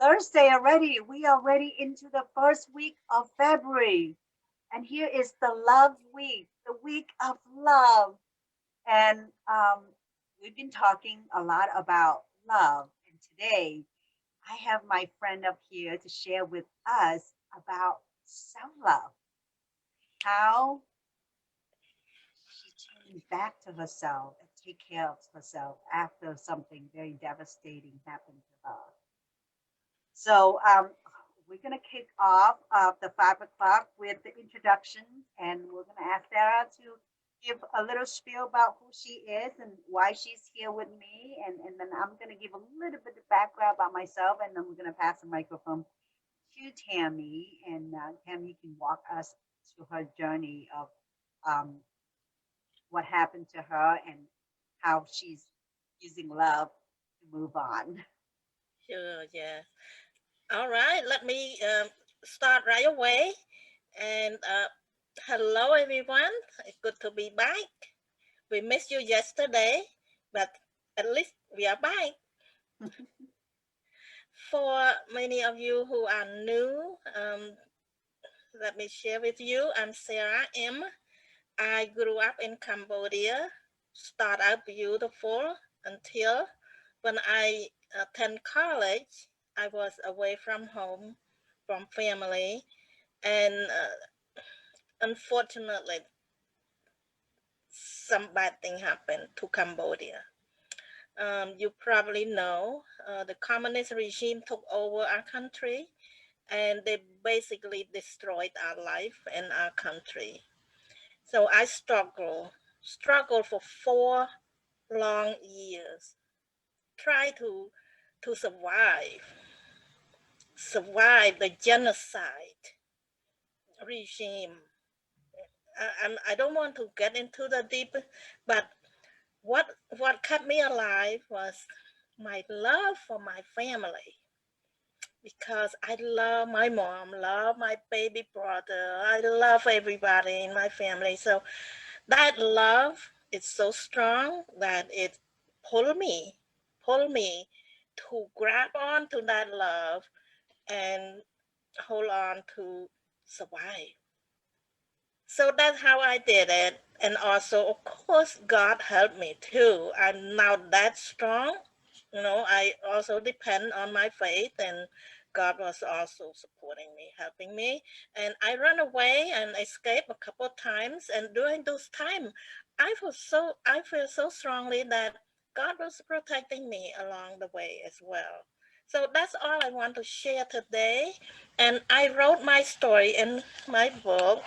Thursday already. We are already into the first week of February. And here is the love week, the week of love. And we've been talking a lot about love. And today I have my friend up here to share with us about self love, how she turns back to herself and take care of herself after something very devastating happened to her. So we're going to kick off the 5 o'clock with the introduction, and we're going to ask Sarah to give a little spiel about who she is and why she's here with me, and then I'm going to give a little bit of background about myself, and then we're going to pass the microphone to Tammey, and Tammey can walk us through her journey of um, what happened to her and how she's using love to move on. Sure, yeah. All right, let me start right away. And hello, everyone. It's good to be back. We missed you yesterday, but at least we are back. For many of you who are new, let me share with you. I'm Sarah M. I grew up in Cambodia, start out beautiful until when I attend college, I was away from home, from family, and unfortunately, some bad thing happened to Cambodia. You probably know the communist regime took over our country, and they basically destroyed our life and our country. So I struggled for 4 long years, try to survive the genocide regime. I don't want to get into the deep, but what kept me alive was my love for my family, because I love my mom, love my baby brother, I love everybody in my family. So that love is so strong that it pulled me, pulled me to grab on to that love and hold on to survive. So that's how I did it. And also, of course, God helped me too. I'm now that strong. I also depend on my faith, and God was also supporting me, helping me. And I ran away and escaped a couple of times. And during those times, I feel so strongly that God was protecting me along the way as well. So that's all I want to share today. And I wrote my story in my book,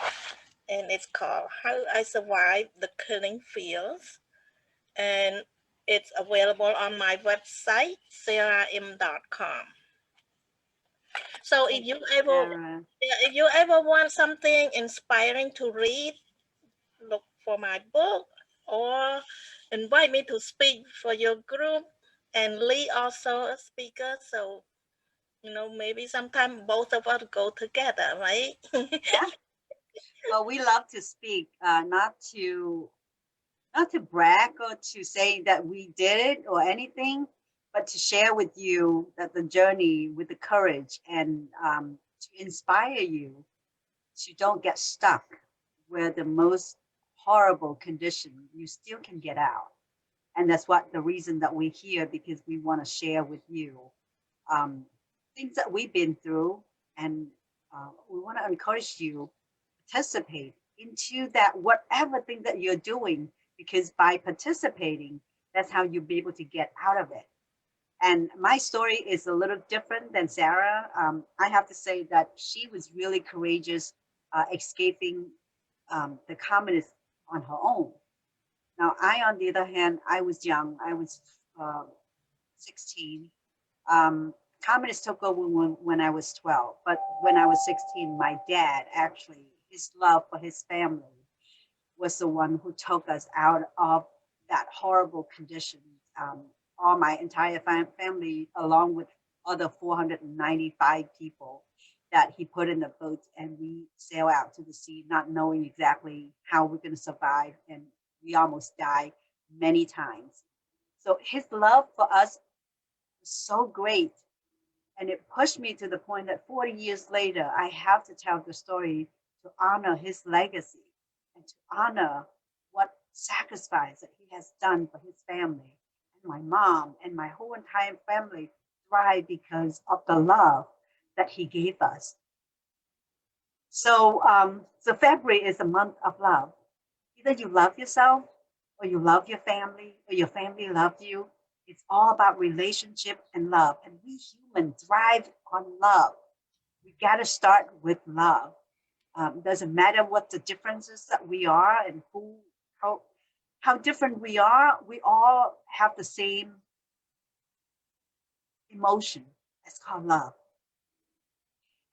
and it's called How I Survived the Killing Fields. And it's available on my website, sarahim.com. So Thank you, Sarah. if you ever want something inspiring to read, look for my book or invite me to speak for your group. And Lee also a speaker, so maybe sometime both of us go together, right? Yeah. Well, we love to speak, not to brag or to say that we did it or anything, but to share with you that the journey with the courage and to inspire you to don't get stuck where the most horrible condition you still can get out. And that's what the reason that we're here, because we want to share with you um, things that we've been through, and we want to encourage you participate into that whatever thing that you're doing, because by participating, that's how you'll be able to get out of it. And my story is a little different than Sarah. I have to say that she was really courageous, escaping the communists on her own. Now, I, on the other hand, I was young. I was uh, 16. Um, Communists took over when I was 12. But when I was 16, my dad actually, his love for his family was the one who took us out of that horrible condition. All my entire family, along with other 495 people that he put in the boats, and we sail out to the sea, not knowing exactly how we're going to survive. And we almost died many times. So his love for us was so great And it pushed me to the point that 40 years later, I have to tell the story to honor his legacy and to honor what sacrifice that he has done for his family. And my mom and my whole entire family thrive because of the love that he gave us. So February is a month of love. Either you love yourself, or you love your family, or your family loves you. It's all about relationship and love. And we humans thrive on love. We got to start with love. Doesn't matter what the differences that we are and how different we are. We all have the same emotion. It's called love.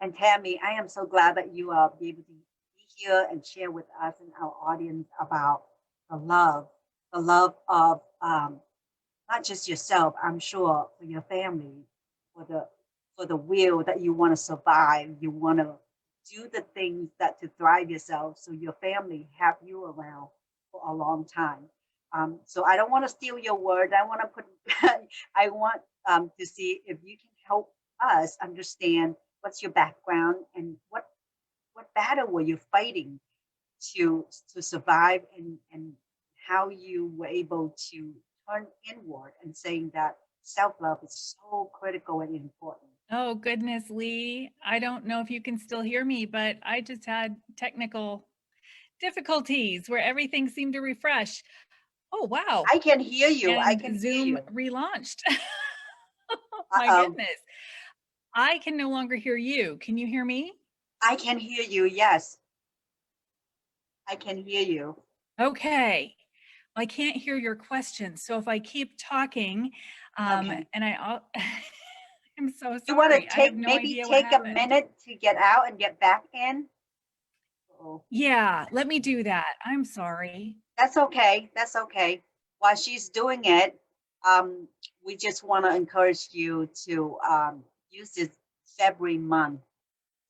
And Tammy, I am so glad that you are able to be here and share with us and our audience about the love of not just yourself, I'm sure, for your family, for the will that you want to survive. You want to do the things that to thrive yourself, so your family have you around for a long time. So I don't want to steal your word. I want to put. I want to see if you can help us understand what's your background and what battle were you fighting to survive, and how you were able to turn inward and saying that self-love is so critical and important. Oh, goodness, Lee. I don't know if you can still hear me, but I just had technical difficulties where everything seemed to refresh. Oh, wow. I can hear you. I And can hear Zoom you. relaunched. My Uh-oh. goodness. I can no longer hear you. Can you hear me? I can hear you. Yes, I can hear you. Okay. I can't hear your question. So if I keep talking, Okay. and I'm so You want to sorry. I have take no maybe idea what take a happened. minute to get out and get back in? Oh, Yeah, let me do that. I'm sorry. that's okay. That's okay. While she's doing it, we just want to encourage you to use this February month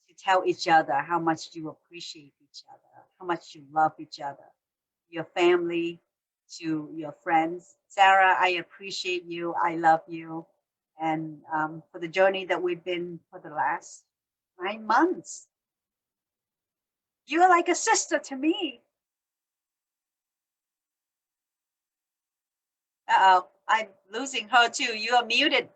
to tell each other how much you appreciate each other, how much you love each other, your family, to your friends. Sarah, I appreciate you. I love you. And for the journey that we've been for the last 9 months, you're like a sister to me. Uh-oh, I'm losing her too. You are muted.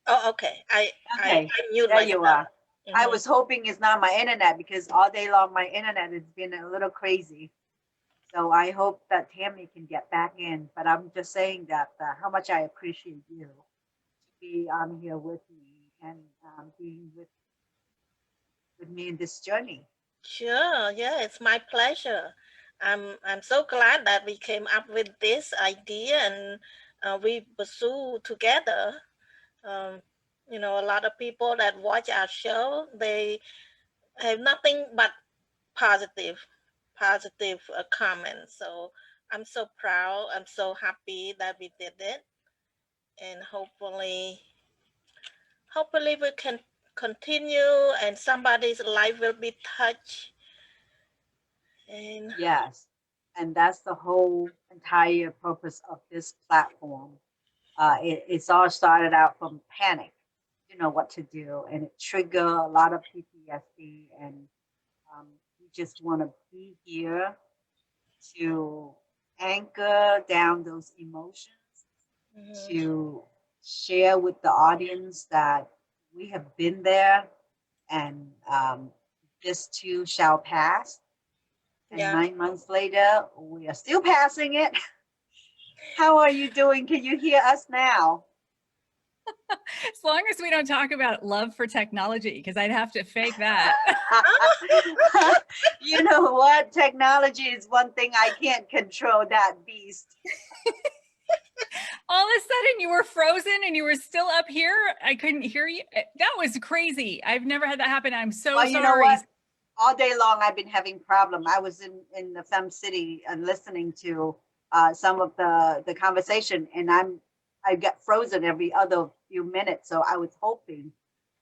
Oh, okay. Okay, I mute there you myself. are. I Mhm. was hoping it's not my internet, because all day long my internet has been a little crazy. So I hope that Tammy can get back in. But I'm just saying that how much I appreciate you to be on here with me, and being with me in this journey. Sure. Yeah, it's my pleasure. I'm so glad that we came up with this idea and we pursue together. Um, a lot of people that watch our show, they have nothing but positive, positive comments. So I'm so proud. I'm so happy that we did it, and hopefully we can continue, and somebody's life will be touched. And Yes, and that's the whole entire purpose of this platform. It's all started out from panic, you know what to do, and it trigger a lot of PTSD. And we just want to be here to anchor down those emotions, mhm, to share with the audience that we have been there, and this too shall pass. And yeah. 9 months later, we are still passing it. How are you doing? Can you hear us now? As long as we don't talk about love for technology, because I'd have to fake that. You know what? Technology is one thing I can't control, that beast. All of a sudden you were frozen and you were still up here. I couldn't hear you. That was crazy. I've never had that happen. I'm so Well, you know sorry. what? All day long I've been having problem. I was in the Fem City and listening to some of the conversation, and I get frozen every other few minutes. So I was hoping.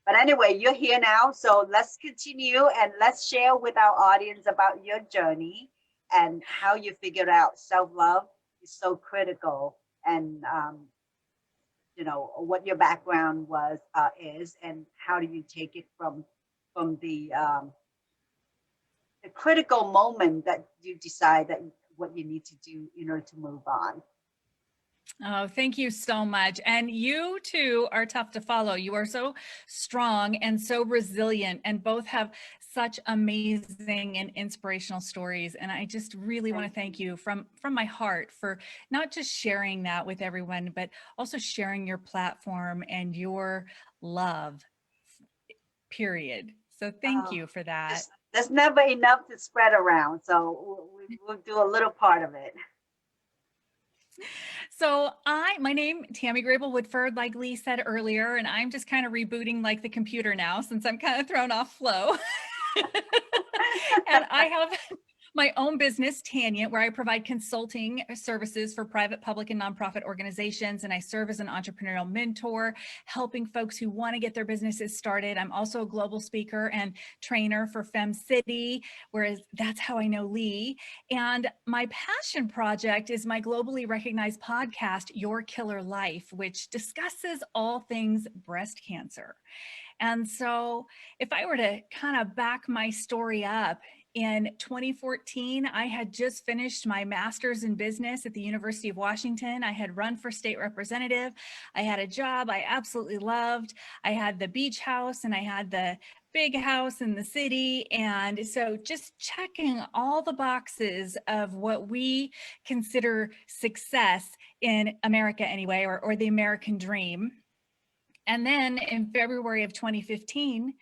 But anyway, you're here now, so let's continue and let's share with our audience about your journey and how you figured out self-love is so critical. And you know, what your background was, is, and how do you take it from the critical moment that you decide that what you need to do in order to move on. Oh, thank you so much. And you too are tough to follow. You are so strong and so resilient, and both have such amazing and inspirational stories. And I just really want to thank you from my heart for not just sharing that with everyone, but also sharing your platform and your love, period. So thank Oh, you for that. there's never enough to spread around, so we'll do a little part of it. So my name, Tammey Grable-Woodford, like Lee said earlier, and I'm just kind of rebooting like the computer now since I'm kind of thrown off flow. And I have my own business, Tanya, where I provide consulting services for private, public, and nonprofit organizations. And I serve as an entrepreneurial mentor, helping folks who want to get their businesses started. I'm also a global speaker and trainer for Fem City, whereas that's how I know Lee. And my passion project is my globally recognized podcast, Your Killer Life, which discusses all things breast cancer. And so if I were to kind of back my story up, in 2014, I had just finished my master's in business at the University of Washington. I had run for state representative. I had a job I absolutely loved. I had the beach house and I had the big house in the city. And so just checking all the boxes of what we consider success in America anyway, or the American dream. And then in February of 2015,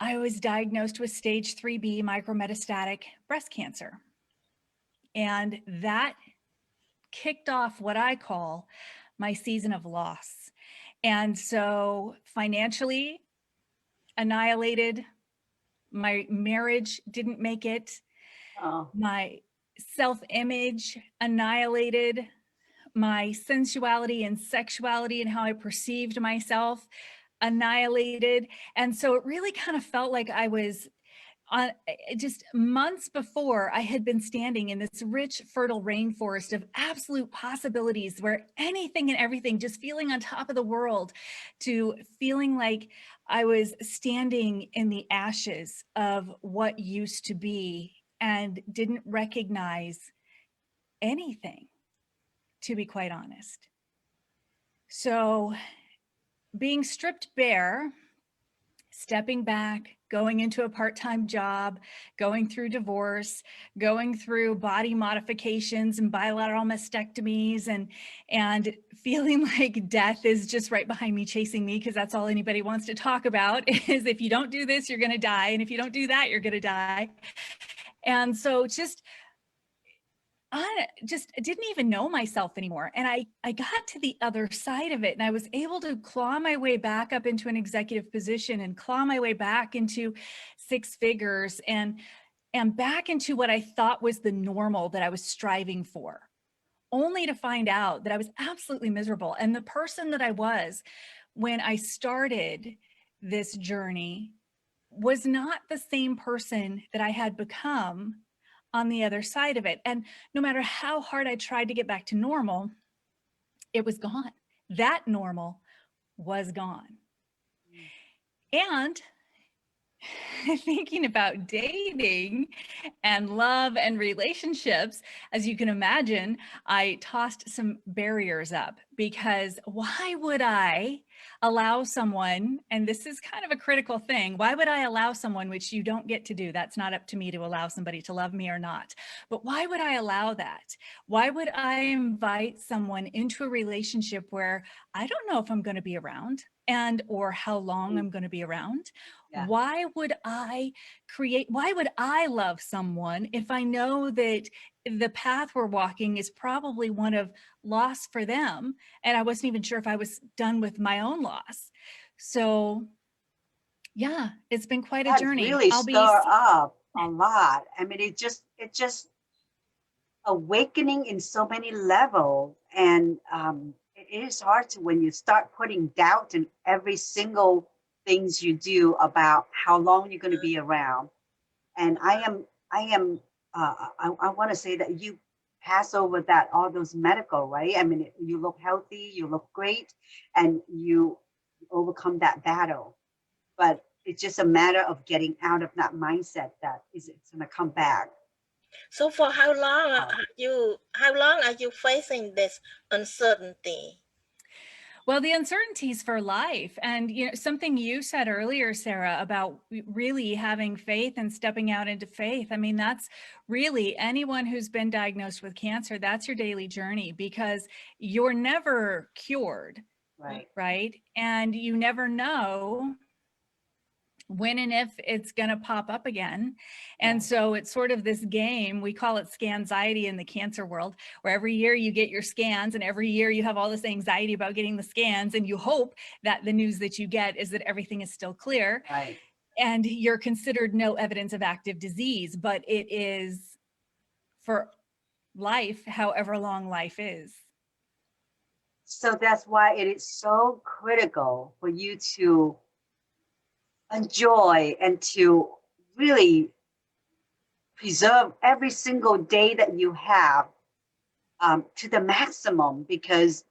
I was diagnosed with stage 3B micrometastatic breast cancer. And that kicked off what I call my season of loss. And so financially annihilated, my marriage didn't make it, Oh, my self-image annihilated, my sensuality and sexuality and how I perceived myself annihilated. And so it really kind of felt like I was on just months before I had been standing in this rich, fertile rainforest of absolute possibilities where anything and everything, just feeling on top of the world, to feeling like I was standing in the ashes of what used to be and didn't recognize anything, to be quite honest. So being stripped bare, stepping back, going into a part-time job, going through divorce, going through body modifications and bilateral mastectomies, and feeling like death is just right behind me, chasing me, because that's all anybody wants to talk about is if you don't do this, you're going to die. And if you don't do that, you're going to die. And so I just didn't even know myself anymore. And I got to the other side of it, and I was able to claw my way back up into an executive position and claw my way back into six figures and back into what I thought was the normal that I was striving for, only to find out that I was absolutely miserable. And the person that I was when I started this journey was not the same person that I had become on the other side of it. And no matter how hard I tried to get back to normal, it was gone. That normal was gone. And thinking about dating and love and relationships, as you can imagine, I tossed some barriers up, because why would I allow someone, and this is kind of a critical thing, why would I allow someone, which you don't get to do, that's not up to me to allow somebody to love me or not, but why would I allow that? Why would I invite someone into a relationship where I don't know if I'm going to be around or how long I'm going to be around? yeah. Why would I love someone if I know that the path we're walking is probably one of loss for them, and I wasn't even sure if I was done with my own loss? So yeah, it's been quite a That journey. really stir up a lot. I mean, it just awakening in so many levels, and it is hard to, when you start putting doubt in every single things you do about how long you're going to be around. And I want to say that you pass over that, all those medical, right? I mean, you look healthy, you look great, and you overcome that battle. But it's just a matter of getting out of that mindset that it's going to come back. So for how long Wow. are you facing this uncertainty? Well, the uncertainties for life, and something you said earlier, Sarah, about really having faith and stepping out into faith. I mean, that's really anyone who's been diagnosed with cancer, that's your daily journey, because you're never cured, Right. right? And you never know when and if it's going to pop up again. And Yeah. so it's sort of this game, we call it scanxiety in the cancer world, where every year you get your scans and every year you have all this anxiety about getting the scans, and you hope that the news that you get is that everything is still clear Right. and you're considered no evidence of active disease, but it is for life, however long life is. So that's why it is so critical for you to enjoy and to really preserve every single day that you have, to the maximum, because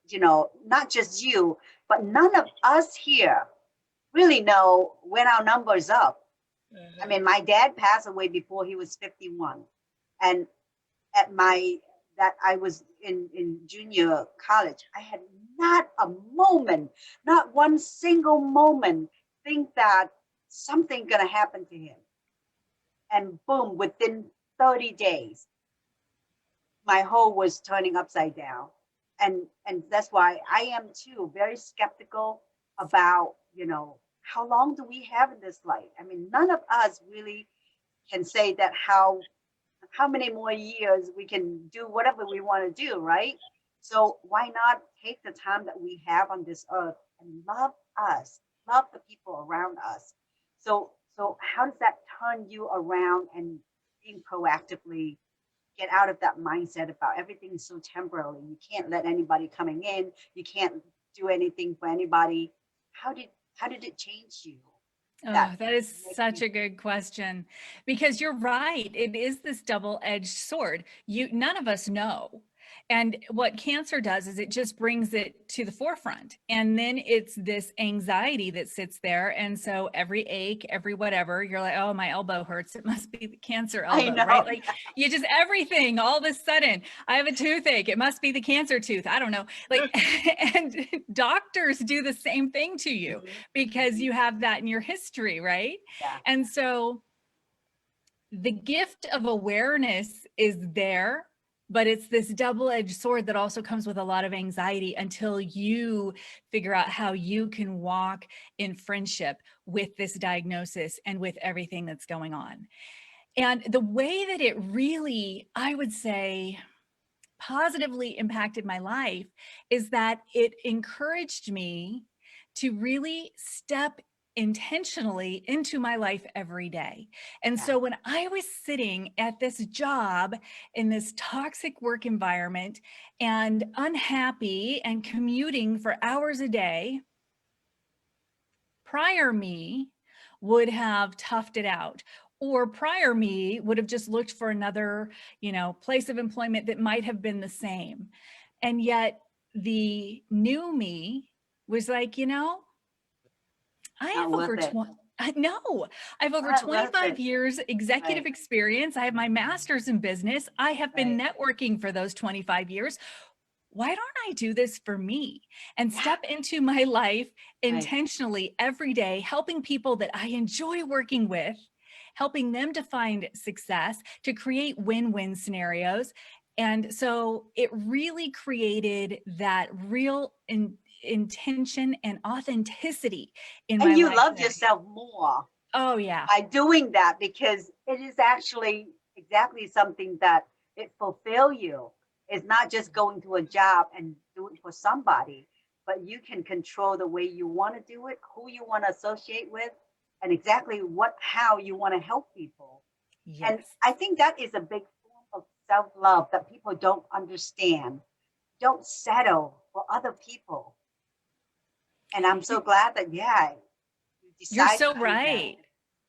not just you, but none of us here really know when our number's up. I mean, my dad passed away before he was 51, and at my that I was in junior college, I had not a moment, not one single moment, think that something gonna happen to him. And boom, within 30 days, my whole was turning upside down. And that's why I am too very skeptical about, how long do we have in this life? I mean, none of us really can say that how many more years we can do whatever we want to do, right? So why not take the time that we have on this earth and love us, love the people around us? So how does that turn you around and being proactively get out of that mindset about everything is so temporary? You can't let anybody coming in. You can't do anything for anybody. How did it change you? Oh, That that is makes such me a good question, because you're right. It is this double-edged sword. None of us know. And what cancer does is it just brings it to the forefront. And then it's this anxiety that sits there. And so every ache, every whatever, you're like, oh, my elbow hurts. It must be the cancer I elbow, right? know. Like you just everything all of a sudden. I have a toothache. It must be the cancer tooth. I don't know. Like, and doctors do the same thing to you because you have that in your history, right? Yeah. And so the gift of awareness is there, but it's this double-edged sword that also comes with a lot of anxiety until you figure out how you can walk in friendship with this diagnosis and with everything that's going on. And the way that it really, I would say, positively impacted my life is that it encouraged me to really step intentionally into my life every day. And Yeah. so when I was sitting at this job in this toxic work environment and unhappy and commuting for hours a day, prior me would have toughed it out, or prior me would have just looked for another, place of employment that might have been the same. And yet the new me was like, I Not have over worth it. 20, no, I have over Not worth 25 it. years executive Right. experience. I have my master's in business. I have been Right. networking for those 25 years. Why don't I do this for me and Yeah. step into my life Right. intentionally every day, helping people that I enjoy working with, helping them to find success, to create win-win scenarios. And so it really created that real intention and authenticity in my And you life love then. yourself more Oh yeah. by doing that, because it is actually exactly something that it fulfill you. It's not just going to a job and do it for somebody, but you can control the way you want to do it, who you want to associate with, and exactly how you want to help people. And Yes. I think that is a big form of self-love that people don't understand. Don't settle for other people. And I'm so glad that, yeah, you You're decide so to do that. right.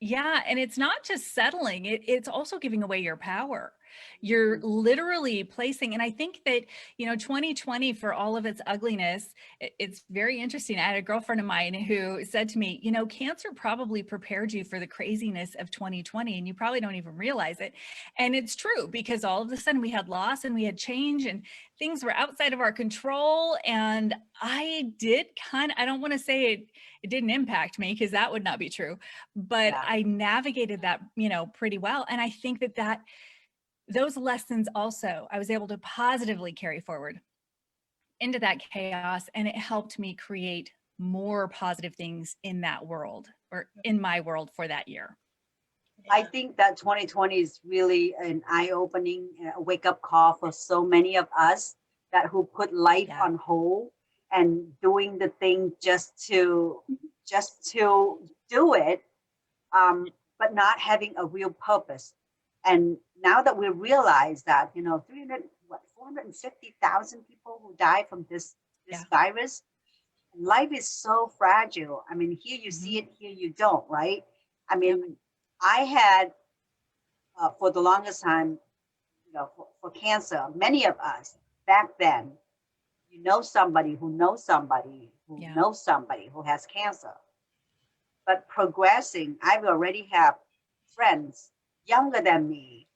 Yeah, and it's not just settling, it's also giving away your power. You're literally placing, and I think that, 2020, for all of its ugliness, it's very interesting. I had a girlfriend of mine who said to me, cancer probably prepared you for the craziness of 2020, and you probably don't even realize it. And it's true, because all of a sudden we had loss and we had change and things were outside of our control. And I don't want to say it didn't impact me, because that would not be true, but Yeah. I navigated that, pretty well. And I think that those lessons also, I was able to positively carry forward into that chaos, and it helped me create more positive things in that world, or in my world, for that year. I think that 2020 is really an eye-opening, a wake-up call for so many of us that who put life Yeah. on hold and doing the thing just to do it, but not having a real purpose. And now that we realize that 450,000 people who die from this Yeah. virus, life is so fragile. I mean, here you see it, here you don't, right? I mean, I had for the longest time, for cancer, many of us back then, somebody who knows somebody who Yeah. knows somebody who has cancer. But progressing, I already have friends younger than me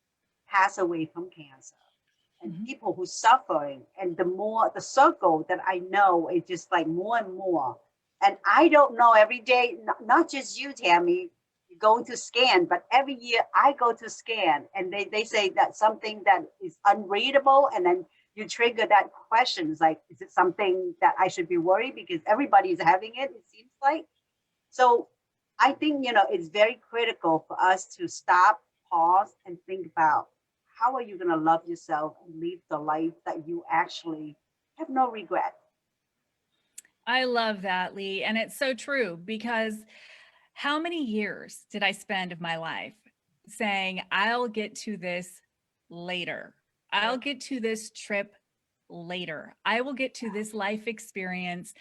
pass away from cancer, and people who suffering. And the circle that I know is just like more and more. And I don't know, every day, not just you, Tammy, you go to scan, but every year I go to scan, and they say that something that is unreadable, and then you trigger that question. It's like, is it something that I should be worried because everybody's having it seems like. So I think, it's very critical for us to stop, pause, and think about, how are you going to love yourself and live the life that you actually have no regret? I love that, Lee. And it's so true, because how many years did I spend of my life saying, I'll get to this later. I'll get to this trip later. I will get to this life experience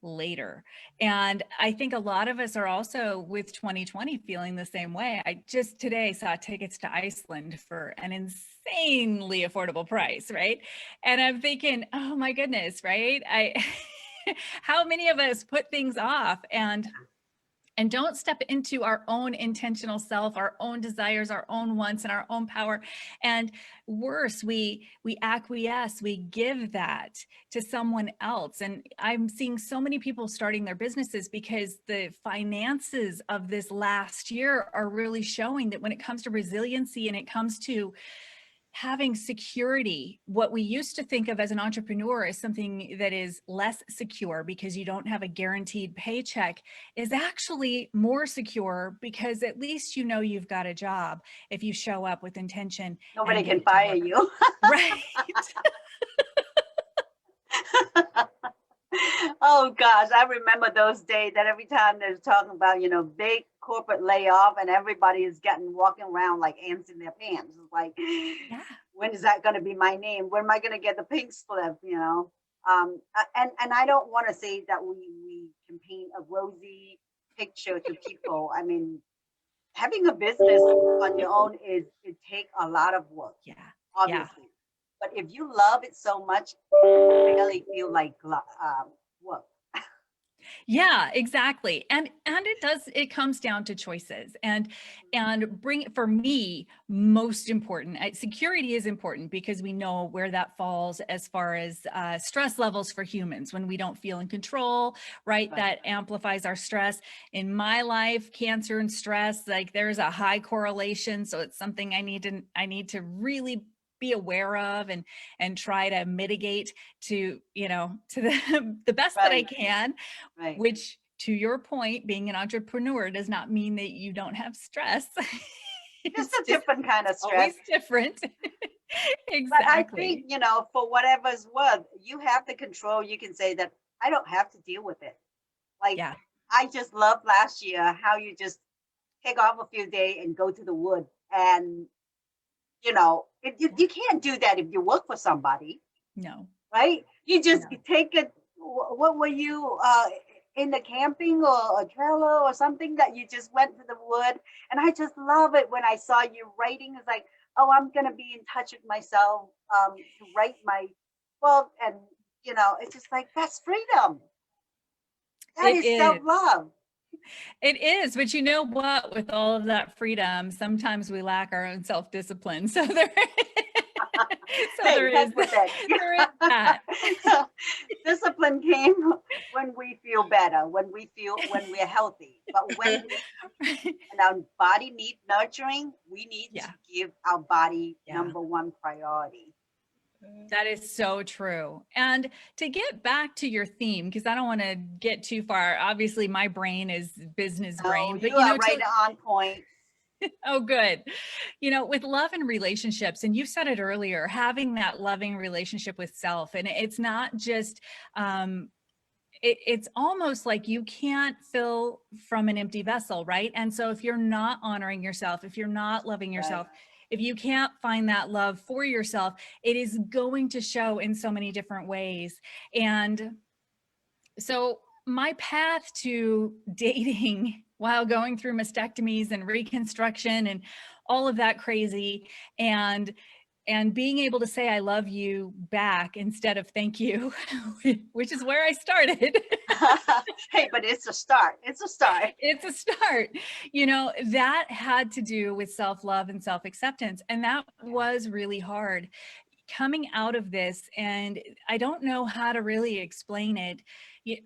later. And I think a lot of us are also, with 2020, feeling the same way. I just today saw tickets to Iceland for an insanely affordable price, right? And I'm thinking, oh my goodness, right? How many of us put things off and don't step into our own intentional self, our own desires, our own wants, and our own power. And worse, we acquiesce, we give that to someone else. And I'm seeing so many people starting their businesses because the finances of this last year are really showing that when it comes to resiliency and it comes to having security, what we used to think of as an entrepreneur as something that is less secure because you don't have a guaranteed paycheck, is actually more secure, because at least you've got a job if you show up with intention. Nobody can fire you. Right. Oh gosh, I remember those days that every time they're talking about, big corporate layoff, and everybody is walking around like ants in their pants. It's like, Yeah. when is that going to be my name? When am I going to get the pink slip? And I don't want to say that we can paint a rosy picture to people. I mean, having a business on your own it takes a lot of work. Yeah. Obviously. Yeah. But if you love it so much, it really feel like work. Yeah, exactly. And it comes down to choices, and for me, most important, security is important, because we know where that falls as far as stress levels for humans. When we don't feel in control, right? That amplifies our stress. In my life, cancer and stress, like, there's a high correlation. So it's something I need to really be aware of and try to mitigate to the best that I can. Right. Which, to your point, being an entrepreneur does not mean that you don't have stress. It's a different kind of stress. Always different. Exactly. But I think, for whatever's worth, you have the control. You can say that I don't have to deal with it. Like, yeah. I just loved last year how you just take off a few days and go to the wood. And, you can't do that if you work for somebody. No. Right? You just take it. What were you in the camping or a trailer or something that you just went to the wood? And I just love it when I saw you writing. It's like, oh, I'm going to be in touch with myself, to write my book. And, it's just like, that's freedom. That It is is. self-love. It is, but you know what? With all of that freedom, sometimes we lack our own self-discipline. So there, so Hey, heck with it. there is that. Discipline came when we feel better, when we're healthy. But when our body needs nurturing, we need Yeah. to give our body Yeah. number one priority. That is so true. And to get back to your theme, because I don't want to get too far. Obviously, my brain is business brain, but You are right on point. oh, good. With love and relationships, and you said it earlier, having that loving relationship with self, and it's not just, it's almost like you can't fill from an empty vessel, right? And so if you're not honoring yourself, if you're not loving yourself, if you can't find that love for yourself, it is going to show in so many different ways. And so my path to dating while going through mastectomies and reconstruction and all of that crazy, and being able to say I love you back instead of thank you, which is where I started. Hey, but it's a start. It's a start. It's a start. That had to do with self-love and self-acceptance. And that was really hard coming out of this. And I don't know how to really explain it.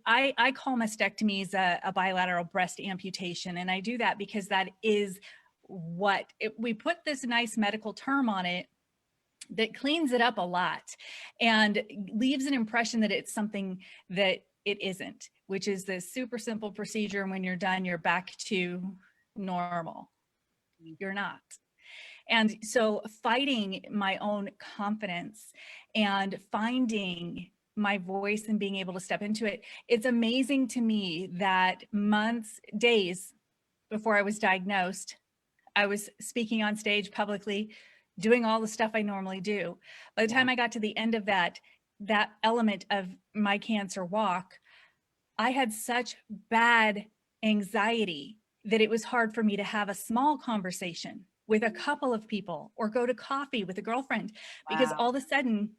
I call mastectomies a bilateral breast amputation. And I do that because that is we put this nice medical term on it that cleans it up a lot and leaves an impression that it's something that it isn't, which is this super simple procedure. And when you're done, you're back to normal. You're not. And so fighting my own confidence and finding my voice and being able to step into it, it's amazing to me that days before I was diagnosed, I was speaking on stage publicly, doing all the stuff I normally do. By the time I got to the end of that element of my cancer walk, I had such bad anxiety that it was hard for me to have a small conversation with a couple of people or go to coffee with a girlfriend, because all of a sudden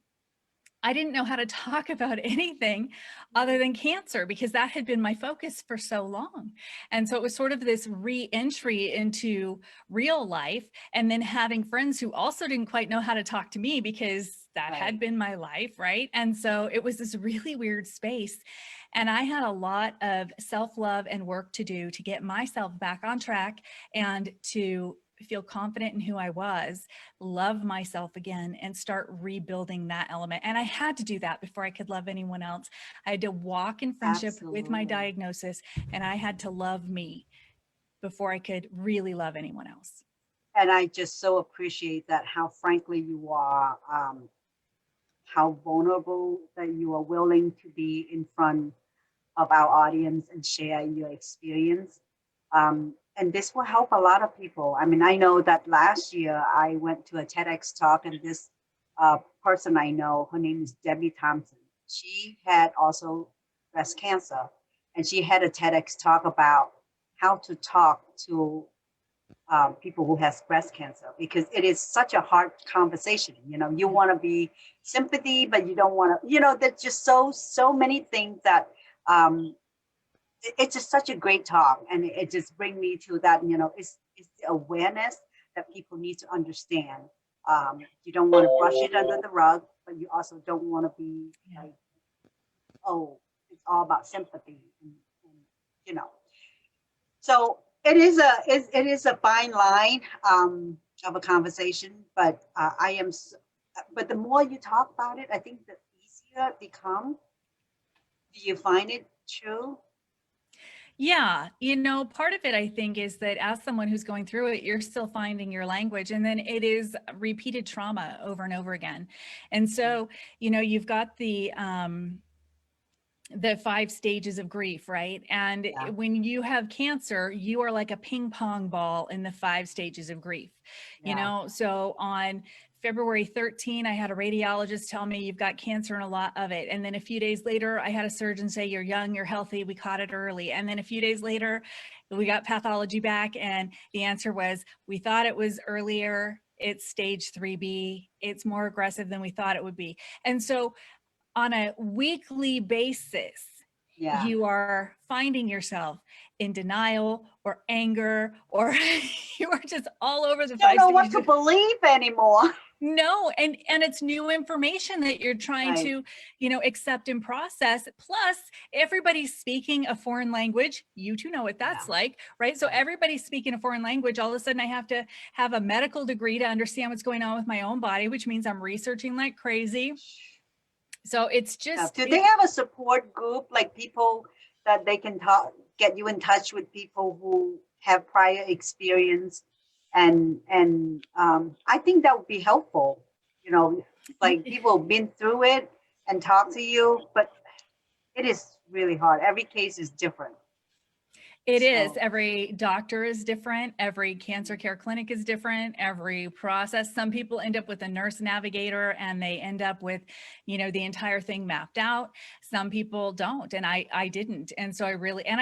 I didn't know how to talk about anything other than cancer, because that had been my focus for so long. And so it was sort of this re-entry into real life, and then having friends who also didn't quite know how to talk to me because that had been my life, right? And so it was this really weird space. And I had a lot of self-love and work to do to get myself back on track and to feel confident in who I was, love myself again, and start rebuilding that element. And I had to do that before I could love anyone else. I had to walk in friendship with my diagnosis, and I had to love me before I could really love anyone else. And I just so appreciate that, how frankly you are, how vulnerable that you are willing to be in front of our audience and share your experience. And this will help a lot of people. I mean, I know that last year I went to a TEDx talk, and this person I know, her name is Debbie Thompson. She had also breast cancer, and she had a TEDx talk about how to talk to people who has breast cancer, because it is such a hard conversation. You want to be sympathy, but you don't want to, there's just so many things that it's just such a great talk. And it just brings me to that, it's the awareness that people need to understand. You don't want to brush it under the rug, but you also don't want to be like, oh, it's all about sympathy, and so it is a fine line of a conversation, but but the more you talk about it, I think the easier it becomes. Do you find it true? Yeah, part of it, I think, is that as someone who's going through it, you're still finding your language, and then it is repeated trauma over and over again. And so, you've got the 5 stages of grief, right? And when you have cancer, you are like a ping pong ball in the 5 stages of grief. So on February 13, I had a radiologist tell me you've got cancer and a lot of it. And then a few days later, I had a surgeon say, you're young, you're healthy, we caught it early. And then a few days later, we got pathology back, and the answer was, we thought it was earlier, it's stage 3B. It's more aggressive than we thought it would be. And so on a weekly basis, Yeah. you are finding yourself in denial or anger, or you are just all over the Don't five know what stages. to believe anymore. No, and it's new information that you're trying Right. to, accept and process. Plus, everybody's speaking a foreign language. You two know what that's Yeah. like, right? So Right. everybody's speaking a foreign language. All of a sudden, I have to have a medical degree to understand what's going on with my own body, which means I'm researching like crazy. So it's Yeah. just, Do they have a support group, like people that they can get you in touch with people who have prior experience, and I think that would be helpful. Like people have been through it and talk to you, but it is really hard. Every case is different. It is. So, Every doctor is different. Every cancer care clinic is different. Every process. Some people end up with a nurse navigator and they end up with, the entire thing mapped out. Some people don't. And I didn't. And so I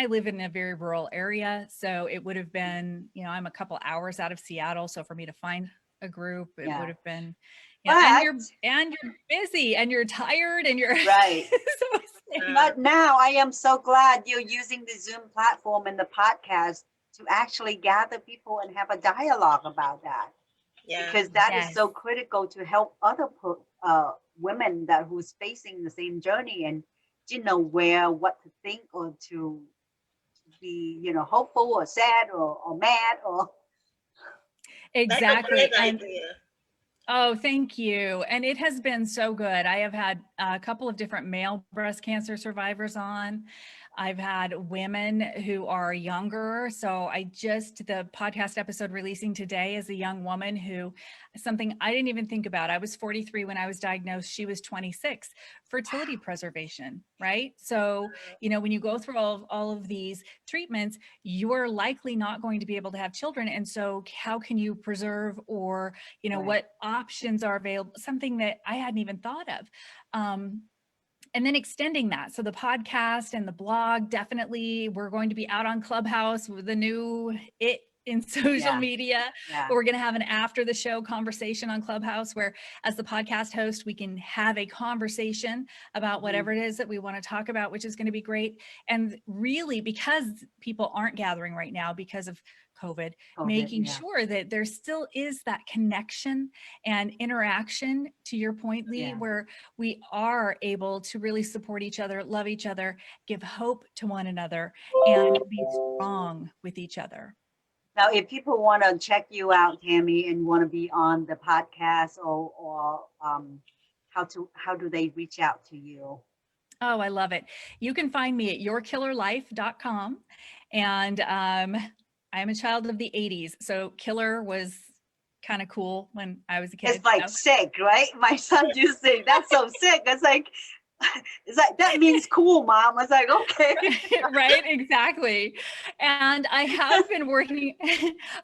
live in a very rural area. So it would have been, I'm a couple hours out of Seattle. So for me to find a group, it yeah. would have been, But and you're busy and you're tired and you're right. so But now I am so glad you're using the Zoom platform and the podcast to actually gather people and have a dialogue about that, Yeah. because that is Yes. so critical to help other women who's facing the same journey, and what to think, or to be hopeful or sad or mad or Exactly. That's a great And idea. oh, thank you. And it has been so good. I have had a couple of different male breast cancer survivors on. I've had women who are younger. So the podcast episode releasing today is a young woman who, something I didn't even think about. I was 43 when I was diagnosed. She was 26. Fertility preservation, right? So, when you go through all of these treatments, you're likely not going to be able to have children. And so how can you preserve, or, Right. what options are available? Something that I hadn't even thought of. And then extending that. So the podcast and the blog, definitely we're going to be out on Clubhouse with the new it in social Yeah. media. Yeah. But we're going to have an after the show conversation on Clubhouse where, as the podcast host, we can have a conversation about whatever it is that we want to talk about, which is going to be great. And really, because people aren't gathering right now because of COVID, making yeah. sure that there still is that connection and interaction, to your point, Lee, Yeah. where we are able to really support each other, love each other, give hope to one another, and be strong with each other. Now, if people want to check you out, Tammey, and want to be on the podcast, or how do they reach out to you? Oh, I love it. You can find me at yourkillerlife.com. And I'm a child of the 80s. So killer was kind of cool when I was a kid. It's like sick, right? My son used to say, that's so sick. It's like, that means cool, Mom. I was like, okay. Right, exactly. And I have been working,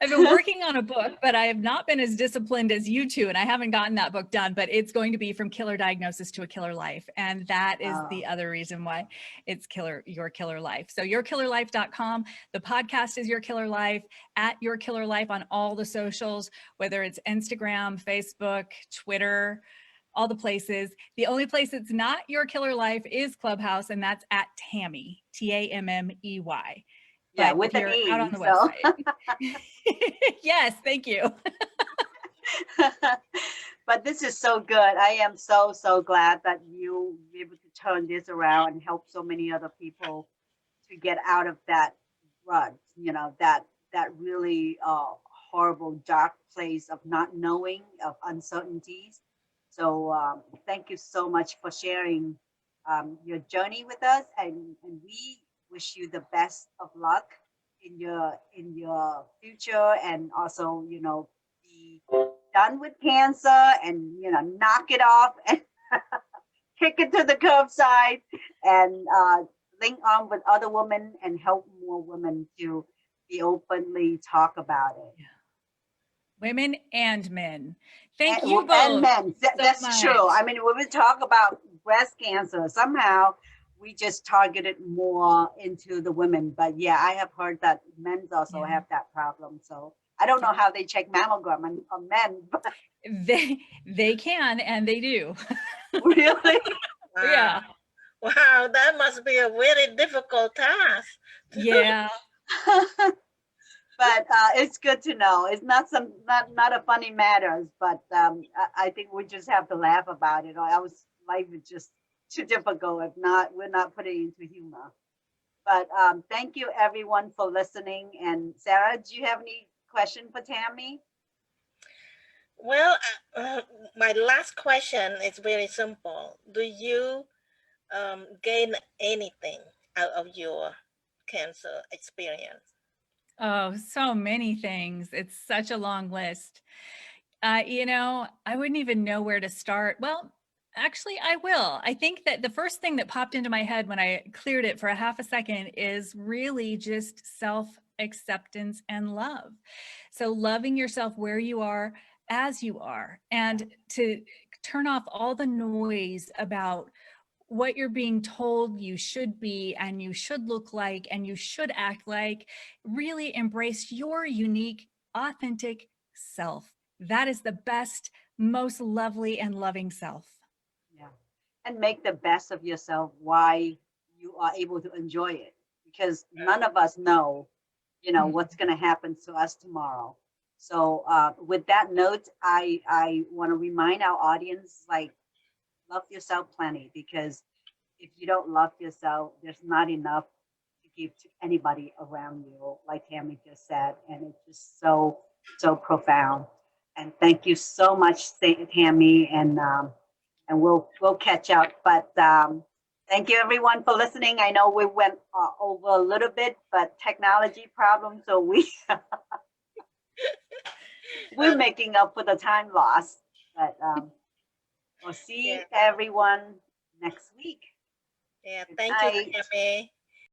I've been working on a book, but I have not been as disciplined as you two, and I haven't gotten that book done, but it's going to be From Killer Diagnosis to a Killer Life. And that is the other reason why it's Your Killer Life. So yourkillerlife.com. The podcast is Your Killer Life, at Your Killer Life on all the socials, whether it's Instagram, Facebook, Twitter, all the places. The only place that's not Your Killer Life is Clubhouse, and that's at Tammey, Tammey. Yeah, But with if you're an E, out on the so. website. Yes, thank you. But this is so good. I am so, so glad that you were able to turn this around and help so many other people to get out of that rut, that really horrible, dark place of not knowing, of uncertainties. So thank you so much for sharing your journey with us, and we wish you the best of luck in your future, and also be done with cancer, and knock it off and kick it to the curbside, and link on with other women and help more women to be openly talk about it. Yeah. Women and men. Thank and, you both. And men. That's much. true. I mean, when we talk about breast cancer, somehow we just targeted more into the women. But yeah, I have heard that men also have that problem. So I don't know how they check mammogram on men, but They can and they do. really. Yeah. Wow, that must be a very difficult task. Yeah. But it's good to know. It's not a funny matters, but I think we just have to laugh about it. Or else life is just too difficult. If not, we're not putting it into humor. But thank you everyone for listening. And Sarah, do you have any question for Tammey? Well, my last question is very simple. Do you gain anything out of your cancer experience? Oh, so many things. It's such a long list. I wouldn't even know where to start. Well, actually, I will. I think that the first thing that popped into my head when I cleared it for a half a second is really just self acceptance and love. So, loving yourself where you are as you are, and to turn off all the noise about what you're being told you should be and you should look like and you should act like. Really embrace your unique, authentic self. That is the best, most lovely and loving self. Yeah. And make the best of yourself why you are able to enjoy it. Because none of us know, what's going to happen to us tomorrow. So with that note, I want to remind our audience, like, love yourself plenty, because if you don't love yourself, there's not enough to give to anybody around you, like Tammey just said. And it's just so, so profound. And thank you so much, Tammey, and we'll catch up. But thank you everyone for listening. I know we went over a little bit, but technology problems, so we're making up for the time lost. But we'll see Yeah, everyone next week. yeah. Good Thank you, night. Tammy.